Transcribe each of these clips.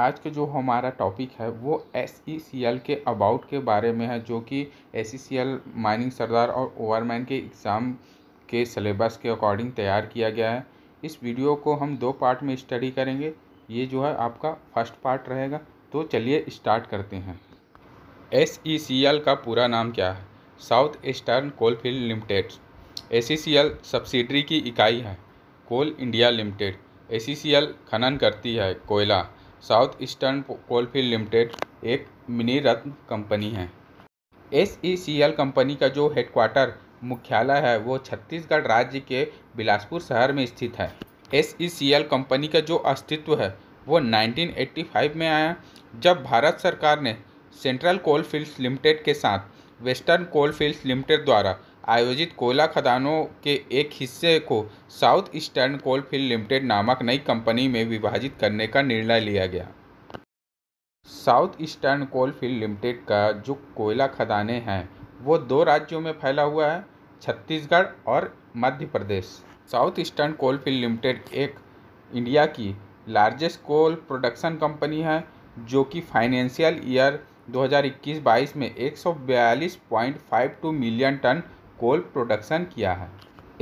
आज का जो हमारा टॉपिक है वो SECL के अबाउट के बारे में है, जो कि SECL माइनिंग सरदार और ओवरमैन के एग्ज़ाम के सिलेबस के अकॉर्डिंग तैयार किया गया है। इस वीडियो को हम 2 पार्ट में स्टडी करेंगे। ये जो है आपका फर्स्ट पार्ट रहेगा। तो चलिए स्टार्ट करते हैं। SECL का पूरा नाम क्या है? South eastern coalfield limited. SECL subsidiary की इकाई है कोल इंडिया लिमिटेड। SECL खनन करती है कोयला। साउथ ईस्टर्न कोलफील्ड लिमिटेड एक मिनी रत्न कंपनी है। SECL कंपनी का जो हेडक्वार्टर मुख्यालय है वो छत्तीसगढ़ राज्य के बिलासपुर शहर में स्थित है। SECL कंपनी का जो अस्तित्व है वो 1985 में आया, जब भारत सरकार ने सेंट्रल कोलफील्ड्स लिमिटेड के साथ वेस्टर्न कोलफील्ड्स लिमिटेड द्वारा आयोजित कोयला खदानों के एक हिस्से को साउथ ईस्टर्न कोलफील्ड लिमिटेड नामक नई कंपनी में विभाजित करने का निर्णय लिया गया। साउथ ईस्टर्न कोलफील्ड लिमिटेड का जो कोयला खदानें हैं वो 2 राज्यों में फैला हुआ है, छत्तीसगढ़ और Madhya Pradesh. South eastern coalfield limited एक इंडिया की लार्जेस्ट कोल प्रोडक्शन कंपनी है, जो कि फाइनेंशियल ईयर 2021-22 में 142.52 मिलियन टन कोल प्रोडक्शन किया है।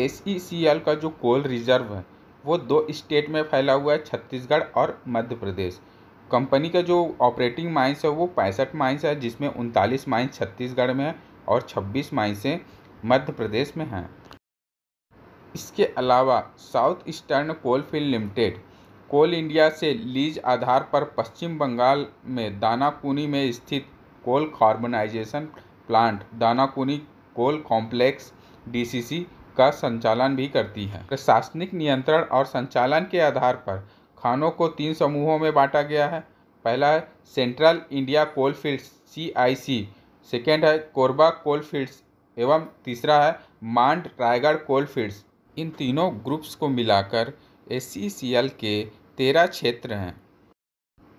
SECL का जो कोल रिजर्व है वो 2 स्टेट में फैला हुआ है, छत्तीसगढ़ और मध्य प्रदेश। कंपनी का जो ऑपरेटिंग माइंस है वो 65 माइंस है, जिसमें 39 माइंस छत्तीसगढ़ में है और 26 माइंसें मध्य प्रदेश में हैं। इसके अलावा साउथ ईस्टर्न कोलफील्ड लिमिटेड कोल इंडिया से लीज आधार पर पश्चिम बंगाल में दानाकुनी में स्थित कोल कार्बनाइजेशन प्लांट दानाकुनी कोल कॉम्प्लेक्स DCC का संचालन भी करती है। प्रशासनिक नियंत्रण और संचालन के आधार पर खानों को 3 समूहों में बांटा गया है। पहला है central India coalfields CIC, second है कोरबा कोलफील्ड्स एवं तीसरा है मांड रायगढ़ कोलफील्ड्स। इन तीनों ग्रुप्स को मिलाकर SECL के 13 क्षेत्र हैं।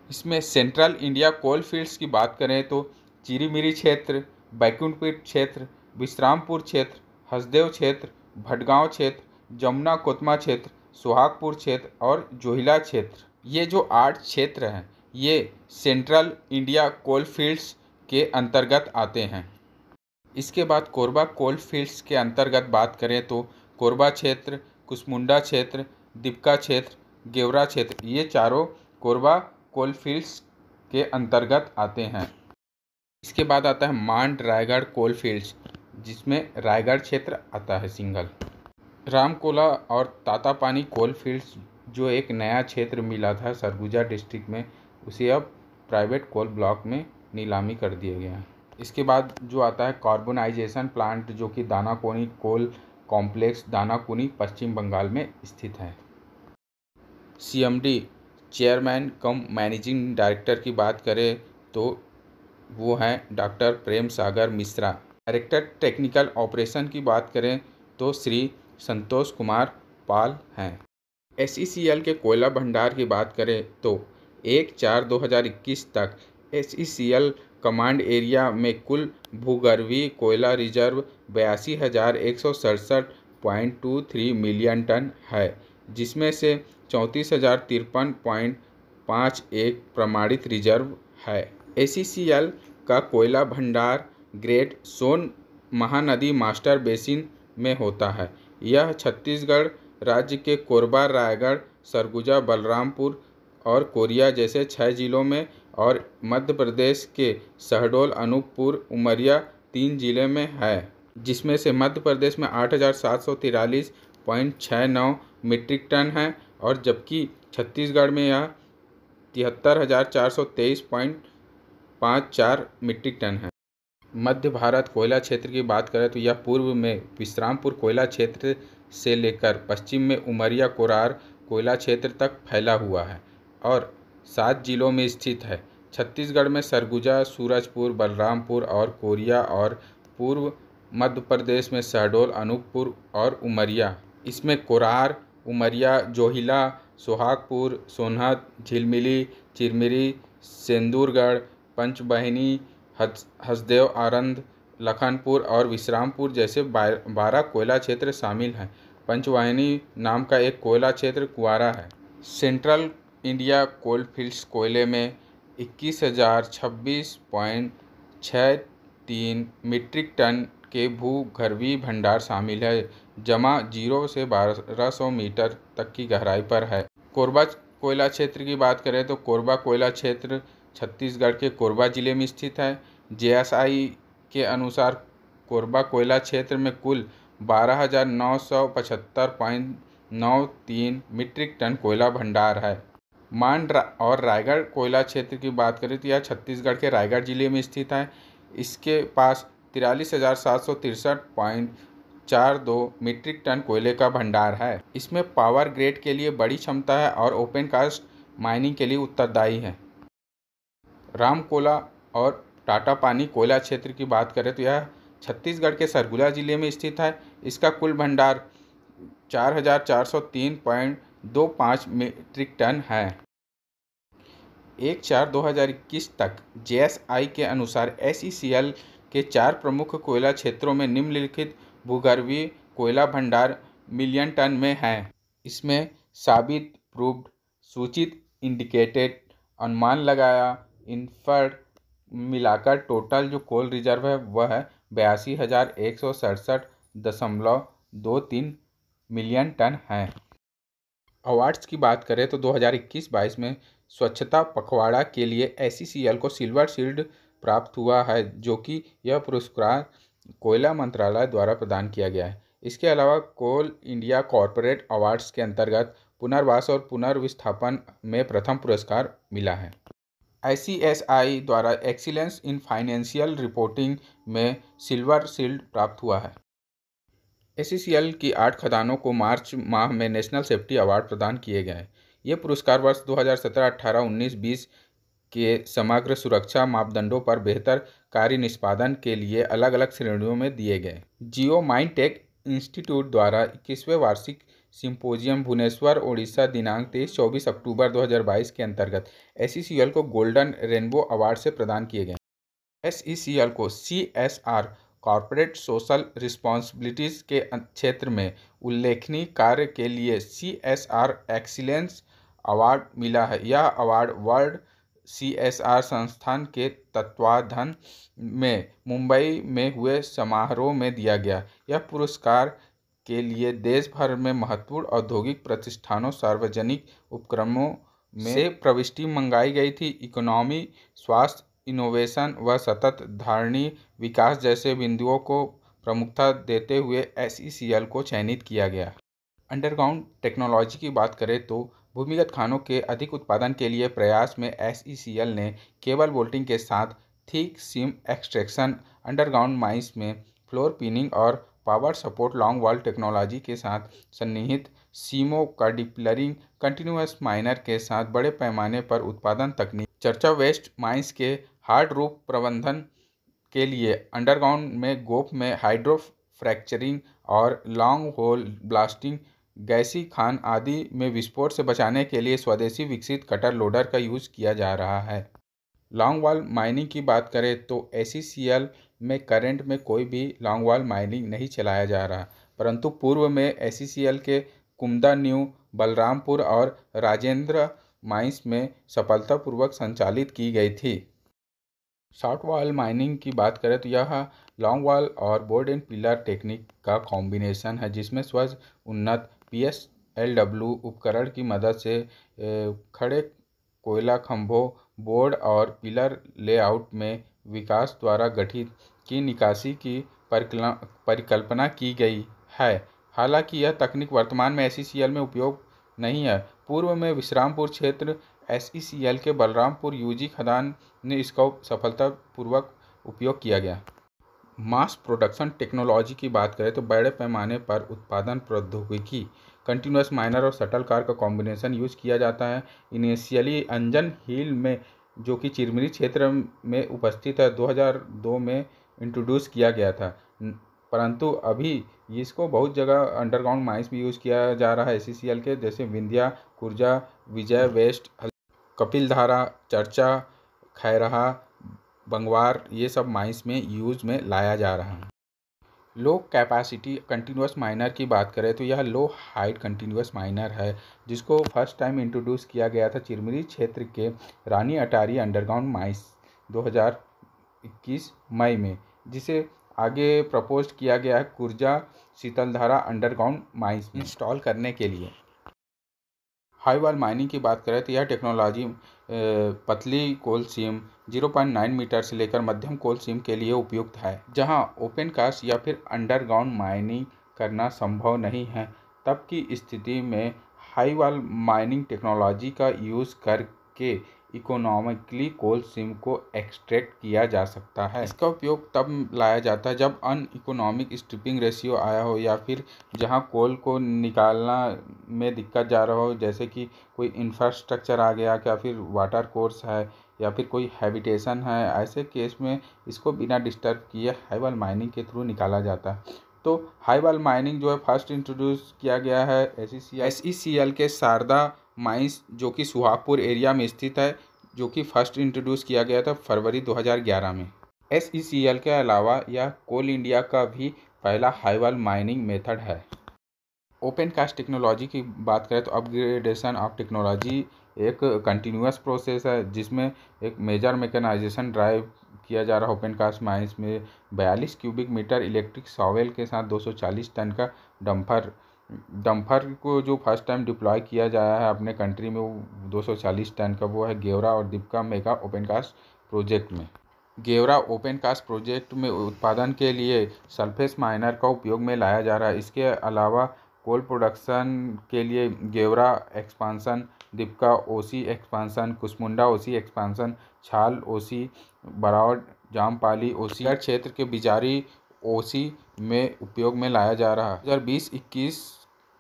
इसमें सेंट्रल इंडिया कोलफील्ड्स की बात करें तो चिरीमिरी क्षेत्र, बैकुंठपुर क्षेत्र, विश्रामपुर क्षेत्र, हसदेव क्षेत्र, भटगांव क्षेत्र, जमुना कोतमा क्षेत्र, सुहागपुर क्षेत्र और जोहिला क्षेत्र। ये जो 8 क्षेत्र हैं ये सेंट्रल इंडिया कोलफील्ड्स के अंतर्गत आते हैं। इसके बाद कोरबा कोलफील्ड्स के अंतर्गत बात करें तो कोरबा क्षेत्र, कुसमुंडा क्षेत्र, दीपका क्षेत्र, गेवरा क्षेत्र, ये चारों कोरबा कोलफील्ड्स के अंतर्गत आते हैं। इसके बाद आता है मांड रायगढ़ कोलफील्ड्स, जिसमें रायगढ़ क्षेत्र आता है सिंगल। रामकोला और तातापानी कोलफील्ड्स जो एक नया क्षेत्र मिला था सरगुजा डिस्ट्रिक्ट में, उसे अब प्राइवेट कोल ब्लॉक में नीलामी कर दिया गया है। इसके बाद जो आता है कार्बनाइजेशन प्लांट, जो कि दानाकुनी कोल कॉम्प्लेक्स दानाकुनी पश्चिम बंगाल में स्थित है। CMD chairman cum managing director की बात करें तो वो हैं doctor Prem Sagar Mishra. Director technical operation की बात करें तो श्री संतोष कुमार पाल हैं। SECL के कोयला भंडार की बात करें तो 1/4/2021 तक SECL कमांड एरिया में कुल भूगर्भीय कोयला रिजर्व 82,167.23 मिलियन टन है, जिसमें से 34,053.51 प्रमाणित रिजर्व है। SECL का कोयला भंडार ग्रेट सोन महानदी मास्टर बेसिन में होता है। यह छत्तीसगढ़ राज्य के कोरबा, रायगढ़, सरगुजा, बलरामपुर और कोरिया जैसे 6 जिलों में और मध्य प्रदेश के शहडोल, अनूपपुर, उमरिया 3 जिले में है, जिसमें से मध्य प्रदेश में 8,743.69 मीट्रिक टन है और जबकि छत्तीसगढ़ में यह 73,423.54 मीट्रिक टन है। मध्य भारत कोयला क्षेत्र की बात करें तो यह पूर्व में विश्रामपुर कोयला क्षेत्र से लेकर पश्चिम में उमरिया कोरार कोयला क्षेत्र तक फैला हुआ है और 7 जिलों में स्थित है। छत्तीसगढ़ में सरगुजा, सूरजपुर, बलरामपुर और कोरिया और पूर्व मध्य प्रदेश में शहडोल, अनूपपुर और उमरिया। इसमें कोरार, उमरिया, जोहिला, सोहागपुर, सोनहत, झिलमिली, चिरमिरी, सेंदूरगढ़, पंचबहिनी, हसदेव, आरंद, लखनपुर और विश्रामपुर जैसे 12 कोयला क्षेत्र शामिल हैं। पंचवाहिनी नाम का एक कोयला क्षेत्र कुआरा है। सेंट्रल इंडिया कोलफील्ड्स कोयले में 21,026.63 मीट्रिक टन के भूगर्भीय भंडार शामिल है, जमा 0 से 1200 मीटर तक की गहराई पर है। कोरबा कोयला क्षेत्र की बात करें तो कोरबा कोयला क्षेत्र छत्तीसगढ़ के कोरबा जिले में स्थित है। जेएसआई के अनुसार कोरबा कोयला क्षेत्र में कुल 12,975.93 मीट्रिक टन कोयला भंडार है। मांड और रायगढ़ कोयला क्षेत्र की बात करें तो यह छत्तीसगढ़ के रायगढ़ जिले में स्थित है। इसके पास 43,763.42 मीट्रिक टन कोयले का भंडार है। इसमें पावर ग्रेड के लिए बड़ी क्षमता है और ओपन कास्ट माइनिंग के लिए उत्तरदायी है। रामकोला और टाटा पानी कोयला क्षेत्र की बात करें तो यह छत्तीसगढ़ के सरगुजा जिले में स्थित है। इसका कुल भंडार 4,403.25 मीट्रिक टन है। 1/4/2021 तक जेएसआई के अनुसार एसईसीएल के 4 प्रमुख कोयला क्षेत्रों में निम्नलिखित भूगर्भीय कोयला भंडार मिलियन टन में हैं। इसमें साबित, प्रूव्ड, सूचित, इंडिकेटेड, अनुमान लगाया, इन्फर्ड मिलाकर टोटल जो कोल रिजर्व है वह है 82,167.23 मिलियन टन है। अवार्ड्स की बात करें तो 2021-22 में स्वच्छता पखवाड़ा के लिए एसईसीएल को सिल्वर शील्ड प्राप्त हुआ है, जो कि यह पुरस्कार कोयला मंत्रालय द्वारा प्रदान किया गया है। इसके अलावा कोल इंडिया कॉरपोरेट अवार्ड्स के अंतर्गत पुनर्वास और पुनर्विस्थापन में प्रथम पुरस्कार मिला है। आईसीएसआई द्वारा एक्सीलेंस इन फाइनेंशियल रिपोर्टिंग में सिल्वर शील्ड प्राप्त हुआ है। एसईसीएल की 8 खदानों को मार्च माह में नेशनल सेफ्टी अवार्ड प्रदान किए गए। ये पुरस्कार वर्ष 2017, 18, 19, 20 के समग्र सुरक्षा मापदंडों पर बेहतर कार्य निष्पादन के लिए अलग अलग श्रेणियों में दिए गए। जियो माइन टेक इंस्टीट्यूट द्वारा 21वें वार्षिक सिंपोजियम भुवनेश्वर, ओडिशा दिनांक 23-24 अक्टूबर 2022 के अंतर्गत एसईसीएल को गोल्डन रेनबो अवार्ड से प्रदान किए गए। एसईसीएल को सीएसआर कॉर्पोरेट सोशल रिस्पॉन्सिबिलिटीज़ के क्षेत्र में उल्लेखनीय कार्य के लिए सीएसआर एक्सीलेंस अवार्ड मिला है। यह अवार्ड वर्ल्ड सीएसआर संस्थान के तत्वावधान में मुंबई में हुए समारोह में दिया गया। यह पुरस्कार के लिए देश भर में महत्वपूर्ण औद्योगिक प्रतिष्ठानों, सार्वजनिक उपक्रमों से प्रविष्टि मंगाई गई थी। इकोनॉमी, स्वास्थ्य, इनोवेशन व सतत धारणीय विकास जैसे बिंदुओं को प्रमुखता देते हुए एसईसीएल को चयनित किया गया। अंडरग्राउंड टेक्नोलॉजी की बात करें तो भूमिगत खानों के अधिक उत्पादन के लिए प्रयास में एसईसीएल ने केबल बोल्टिंग के साथ थिक सीम एक्सट्रैक्शन, अंडरग्राउंड माइंस में फ्लोर पिनिंग और power support long wall technology के साथ सन्निहित सीमों का डिप्लरिंग, कंटिन्यूअस माइनर के साथ बड़े पैमाने पर उत्पादन तकनीक, चर्चा वेस्ट माइंस के हार्ड रूप प्रबंधन के लिए अंडरग्राउंड में गोप में हाइड्रो फ्रैक्चरिंग और लॉन्ग होल ब्लास्टिंग, गैसी खान आदि में विस्फोट से बचाने के लिए स्वदेशी विकसित कटर लोडर का यूज़ किया जा रहा है। लॉन्ग वॉल माइनिंग की बात करें तो एसईसीएल में करंट में कोई भी लॉन्ग वॉल माइनिंग नहीं चलाया जा रहा, परंतु पूर्व में एसईसीएल के कुमदा, न्यू बलरामपुर और राजेंद्र माइंस में सफलतापूर्वक संचालित की गई थी। शॉर्ट वॉल माइनिंग की बात करें तो यह लॉन्ग वॉल और बोर्ड एंड पिलर टेक्निक का कॉम्बिनेशन है, जिसमें स्वच्छ उन्नत पीएसएलडब्ल्यू उपकरण की मदद से खड़े कोयला खंभों, बोर्ड और पिलर लेआउट में विकास द्वारा गठित की निकासी की परिकल्पना की गई है। हालांकि यह तकनीक वर्तमान में एसईसीएल में उपयोग नहीं है। पूर्व में विश्रामपुर क्षेत्र एसईसीएल के बलरामपुर यूजी खदान ने इसका सफलतापूर्वक उपयोग किया गया। मास प्रोडक्शन टेक्नोलॉजी की बात करें तो बड़े पैमाने पर उत्पादन प्रौद्योगिकी, कंटिन्यूअस माइनर और शटल कार का कॉम्बिनेशन यूज किया जाता है। इनिशियली अंजन हिल में, जो कि चिरमिरी क्षेत्र में उपस्थित है, 2002 में इंट्रोड्यूस किया गया था, परंतु अभी इसको बहुत जगह अंडरग्राउंड माइंस में यूज़ किया जा रहा है एसईसीएल के, जैसे विंध्या, कुर्जा, विजय वेस्ट, कपिलधारा, चर्चा, खैरहा, बंगवार, ये सब माइंस में यूज में लाया जा रहा है। लो कैपेसिटी कंटिन्यूस माइनर की बात करें तो यह लो हाइट कंटिन्यूस माइनर है, जिसको फर्स्ट टाइम इंट्रोड्यूस किया गया था चिरमिरी क्षेत्र के रानी अटारी अंडरग्राउंड माइंस 2021 मई में, जिसे आगे प्रपोज किया गया है कुर्जा शीतलधारा अंडरग्राउंड माइंस में इंस्टॉल करने के लिए। हाई वॉल माइनिंग की बात करें तो यह टेक्नोलॉजी पतली कोल सीम 0.9 मीटर से लेकर मध्यम कोल सीम के लिए उपयुक्त है। जहां ओपन कास्ट या फिर अंडरग्राउंड माइनिंग करना संभव नहीं है, तब की स्थिति में हाई वॉल माइनिंग टेक्नोलॉजी का यूज़ करके इकोनॉमिकली कोल सीम को एक्सट्रैक्ट किया जा सकता है। इसका उपयोग तब लाया जाता है जब अनइकोनॉमिक स्ट्रिपिंग रेशियो आया हो, या फिर जहां कोल को निकालना में दिक्कत जा रहा हो, जैसे कि कोई इंफ्रास्ट्रक्चर आ गया, या फिर वाटर कोर्स है, या फिर कोई हैबिटेशन है। ऐसे केस में इसको बिना डिस्टर्ब किए हाई वॉल माइनिंग के थ्रू निकाला जाता है। तो हाई वॉल माइनिंग जो है फर्स्ट इंट्रोड्यूस किया गया है SECL के शारदा माइंस, जो कि सुहागपुर एरिया में स्थित है, जो कि फर्स्ट इंट्रोड्यूस किया गया था फरवरी 2011 में। SECL के अलावा यह कोल इंडिया का भी पहला हाई वॉल माइनिंग मेथड है। ओपन कास्ट टेक्नोलॉजी की बात करें तो अपग्रेडेशन ऑफ टेक्नोलॉजी एक कंटिन्यूस प्रोसेस है, जिसमें एक मेजर मैकेनाइजेशन ड्राइव किया जा रहा है। ओपन कास्ट माइंस में 42 क्यूबिक मीटर इलेक्ट्रिक शॉवेल के साथ 240 टन का डंपर को जो फर्स्ट टाइम डिप्लॉय किया जाया है अपने कंट्री में, वो 240 टन का, वो है गेवरा और Dipka mega open cast project में। गेवरा ओपन कास्ट प्रोजेक्ट में उत्पादन के लिए सल्फेस माइनर का उपयोग में लाया जा रहा है। इसके अलावा कोल प्रोडक्शन के लिए गेवरा एक्सपांसन, दीपका ओसी एक्सपांसन, कुसमुंडा ओसी एक्सपांसन, छाल ओसी, बराड़ जामपाली ओसी क्षेत्र के बिजारी ओसी में उपयोग में लाया जा रहा है। 2020-21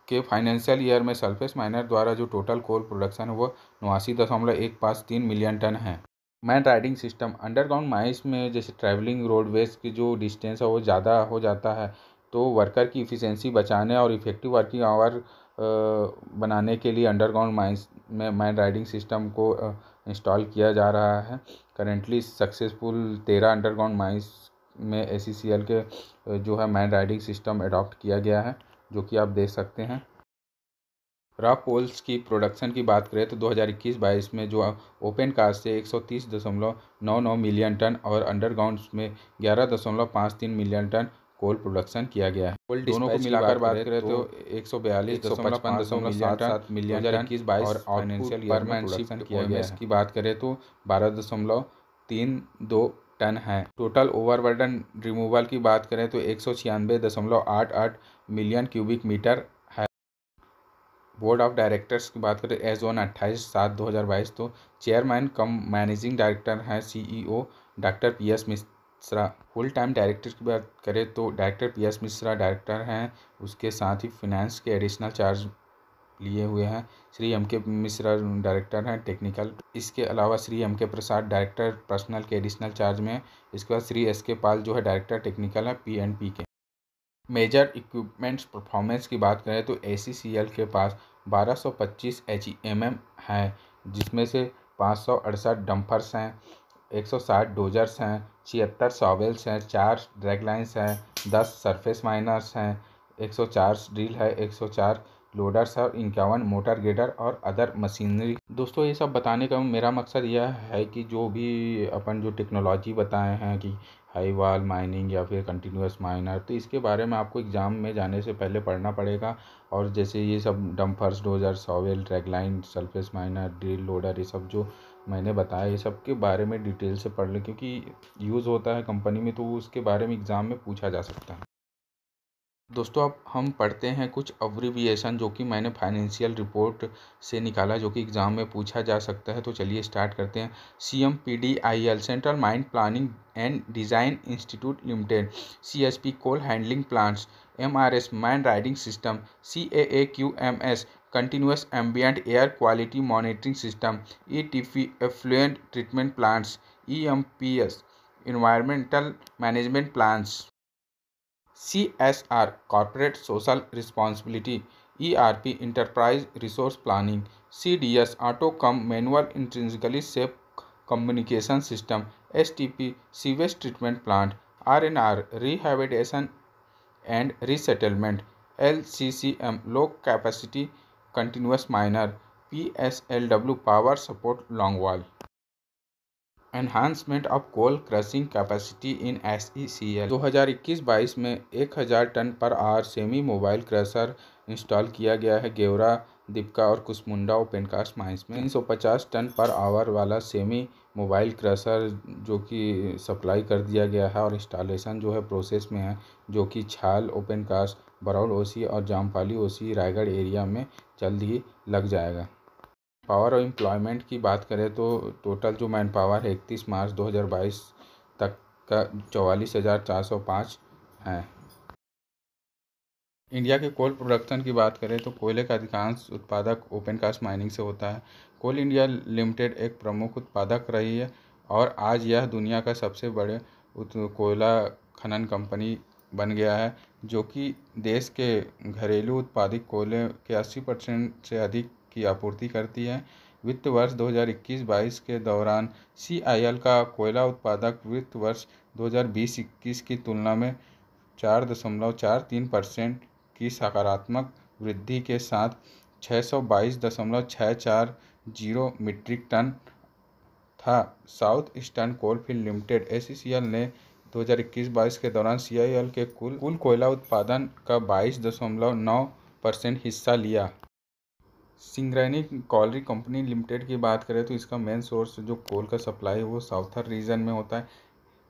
के फाइनेंशियल ईयर में सल्फेस माइनर द्वारा जो टोटल कोल प्रोडक्शन है वो 89.153 मिलियन टन है। Man riding system underground mines में जैसे ट्रैवलिंग रोडवेज की जो डिस्टेंस है वो ज़्यादा हो जाता है, तो वर्कर की इफ़िशेंसी बचाने और इफ़ेक्टिव वर्किंग आवर बनाने के लिए अंडरग्राउंड माइंस में मैन राइडिंग सिस्टम को इंस्टॉल किया जा रहा है। करेंटली सक्सेसफुल 13 अंडरग्राउंड माइंस में SECL के जो है मैन राइडिंग सिस्टम अडॉप्ट किया गया है, जो कि आप देख सकते हैं। रॉ कोल्स की प्रोडक्शन की बात करें तो 2021-22 में जो ओपन कास्ट से 130.99 मिलियन टन और अंडरग्राउंड में 11.53 मिलियन टन कोल प्रोडक्शन किया गया है। कोल दोनों को मिलाकर बात करें तो 142.55 मिलियन टन 2021-22 और फाइनेंशियल ईयर में प्रोडक्शन किया गया है। की बात करें तो 12.32 टन है। टोटल ओवरबर्डन रिमूवल की बात करें तो 196.88 मिलियन क्यूबिक मीटर है। बोर्ड ऑफ डायरेक्टर्स की बात करें एज ऑन 28/7/2022 तो चेयरमैन कम मैनेजिंग डायरेक्टर हैं CEO doctor PS Mishra. Full time director की बात करें तो डॉक्टर PS मिश्रा डायरेक्टर हैं, उसके साथ ही फिनेंस के एडिशनल चार्ज लिए हुए हैं। श्री MK मिश्रा डायरेक्टर हैं टेक्निकल। इसके अलावा श्री MK प्रसाद डायरेक्टर पर्सनल के एडिशनल चार्ज में। इसके बाद श्री SK पाल जो है डायरेक्टर टेक्निकल है P&P के। मेजर इक्विपमेंट्स परफॉर्मेंस की बात करें तो SECL के पास 1225 HEMM है, जिसमें से 568 डंपर्स हैं, 160 डोजर्स हैं, 76 शॉवेल्स हैं, 4 ड्रैग लाइन्स हैं, 10 सरफेस माइनर्स हैं, 104 ड्रिल है, 104 लोडर्स है और 51 मोटर ग्रेडर और अदर मशीनरी। दोस्तों ये सब बताने का मेरा मकसद यह है कि जो भी अपन जो टेक्नोलॉजी बताए हैं कि हाई वॉल माइनिंग या फिर कंटिन्यूस माइनर, तो इसके बारे में आपको एग्ज़ाम में जाने से पहले पढ़ना पड़ेगा। और जैसे ये सब dumpers, dozer, shovel, dragline, surface miner, drill, loader, ये सब जो मैंने बताया, ये सब के बारे में डिटेल से पढ़ लें, क्योंकि यूज़ होता है कंपनी में, तो उसके बारे में एग्ज़ाम में पूछा जा सकता है। दोस्तों अब हम पढ़ते हैं कुछ अब्रिविएशन जो कि मैंने फाइनेंशियल रिपोर्ट से निकाला, जो कि एग्ज़ाम में पूछा जा सकता है। तो चलिए स्टार्ट करते हैं। CMPDIL central mine planning and design institute limited. CSP coal handling plants. MRS man riding system. CAAQMS continuous ambient air quality monitoring system. ETP effluent treatment plants. EMPS environmental management plans. CSR Corporate Social Responsibility. ERP Enterprise Resource Planning. CDS Auto cum Manual Intrinsically Safe Communication System. STP Sewage Treatment Plant. RNR Rehabilitation and resettlement, LCCM low capacity continuous miner, PSLW power support long wall. Enhancement of coal crushing capacity in SECL 2021-22 में 1000 ton per hour semi mobile crusher install किया गया है गेवरा, दीपका और Kusmunda opencast mines में। 350 ton per our वाला semi mobile crusher जो कि supply कर दिया गया है और इंस्टॉलेशन जो है प्रोसेस में है, जो कि छाल ओपनकास्ट, बरौल OC और जामपाली OC रायगढ़ एरिया में जल्द ही लग जाएगा। पावर और एम्प्लॉयमेंट की बात करें तो टोटल जो मैन पावर है 31 मार्च 2022 तक का 44,405 है। इंडिया के कोल प्रोडक्शन की बात करें तो कोयले का अधिकांश उत्पादक ओपनकास्ट माइनिंग से होता है। कोल इंडिया लिमिटेड एक प्रमुख उत्पादक रही है और आज यह दुनिया का सबसे बड़े कोयला खनन कंपनी बन गया है, जो कि देश के घरेलू उत्पादित कोयले के 80% से अधिक की आपूर्ति करती है। वित्त वर्ष 2021-22 के दौरान CIL का कोयला उत्पादक वित्त वर्ष 2020-21 की तुलना में 4.43% की सकारात्मक वृद्धि के साथ 622.640 मीट्रिक टन था। South eastern coalfield limited SECL ने 2021-22 के दौरान CIL के कुल कोयला उत्पादन का 22.9% हिस्सा लिया। सिंगरेनी कॉलरी कंपनी लिमिटेड की बात करें तो इसका मेन सोर्स जो कोल का सप्लाई है वो साउथर्न रीजन में होता है।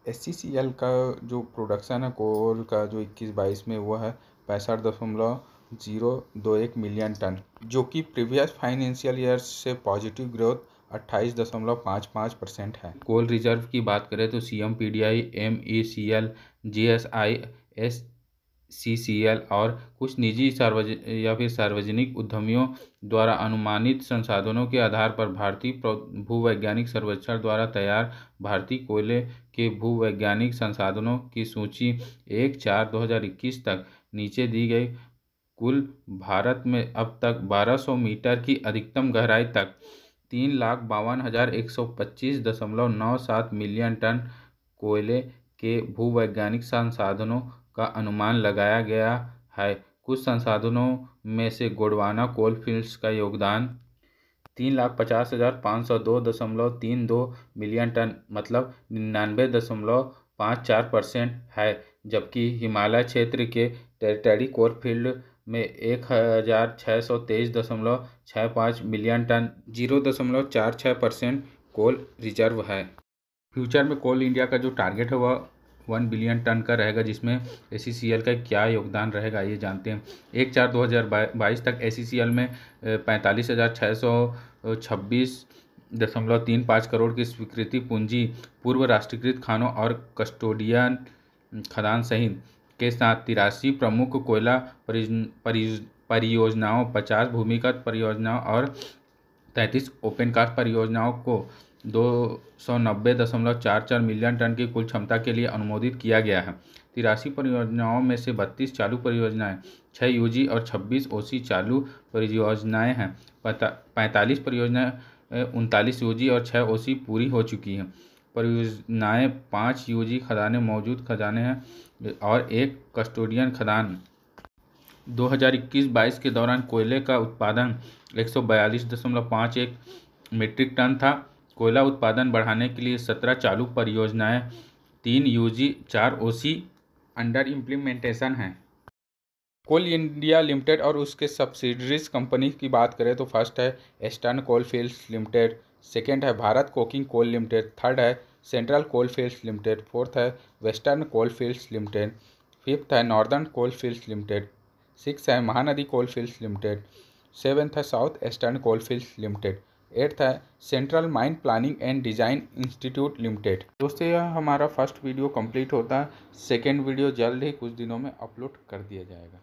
SECL का जो प्रोडक्शन है कोल का जो 21-22 में वो है 65.021 मिलियन टन, जो कि प्रीवियस फाइनेंशियल ईयर से पॉजिटिव ग्रोथ 28.55% है। कोल रिजर्व की बात करें तो CMPDI, MECL, GSI, SCCL और कुछ निजी सार्वजनिक उद्यमियों द्वारा अनुमानित संसाधनों के आधार पर भारतीय भूवैज्ञानिक सर्वेक्षण द्वारा तैयार भारतीय कोयले के भूवैज्ञानिक संसाधनों की सूची 1/4/2021 तक नीचे दी गई। कुल भारत में अब तक 1200 मीटर की अधिकतम गहराई तक 3,52,125.97 मिलियन टन कोयले के भूवैज्ञानिक संसाधनों का अनुमान लगाया गया है। कुछ संसाधनों में से गोंडवाना कोल फील्ड्स का योगदान 3,50,502.32 मिलियन टन मतलब 99.54% है, जबकि हिमालय क्षेत्र के टेरिटरी कोल फील्ड में 1,623.65 मिलियन टन 0.46% कोल रिजर्व है। फ्यूचर में कोल इंडिया का जो टारगेट है वह 1 बिलियन टन का रहेगा, जिसमें SECL का क्या योगदान रहेगा ये जानते हैं। 1/4/2022 तक SECL में 45,626.35 करोड़ की स्वीकृति पूंजी पूर्व राष्ट्रीयकृत खानों और कस्टोडियन खदान सहित के साथ 83 प्रमुख कोयला परियोजनाओं, 50 भूमिगत परियोजनाओं और 33 ओपनकास्ट परियोजनाओं को 290.44 मिलियन टन की कुल क्षमता के लिए अनुमोदित किया गया है। 83 परियोजनाओं में से 32 चालू परियोजनाएं, 6 UG और 26 OC चालू परियोजनाएं हैं। 45 परियोजनाएं, 39 UG और 6 OC पूरी हो चुकी हैं। परियोजनाएं 5 UG खदानें मौजूद खदानें हैं और एक कस्टोडियन खदान। 2021-22 के दौरान कोयले का उत्पादन 142.51 मीट्रिक टन था। कोयला उत्पादन बढ़ाने के लिए 17 चालू परियोजनाएं, 3 UG, 4 OC अंडर इम्प्लीमेंटेशन हैं। कोल इंडिया लिमिटेड और उसके सब्सिडरीज कंपनी की बात करें तो फर्स्ट है eastern coal fields limited, second है Bharat coking coal limited, third है central coal fields limited, fourth है western coal fields limited, fifth है northern coal fields limited, six है Mahanadi coal fields limited, seventh है south eastern coal fields limited, eighth है central mine planning and design institute limited. दोस्तों यह हमारा first video complete होता है। सेकेंड वीडियो जल्द ही कुछ दिनों में अपलोड कर दिया जाएगा।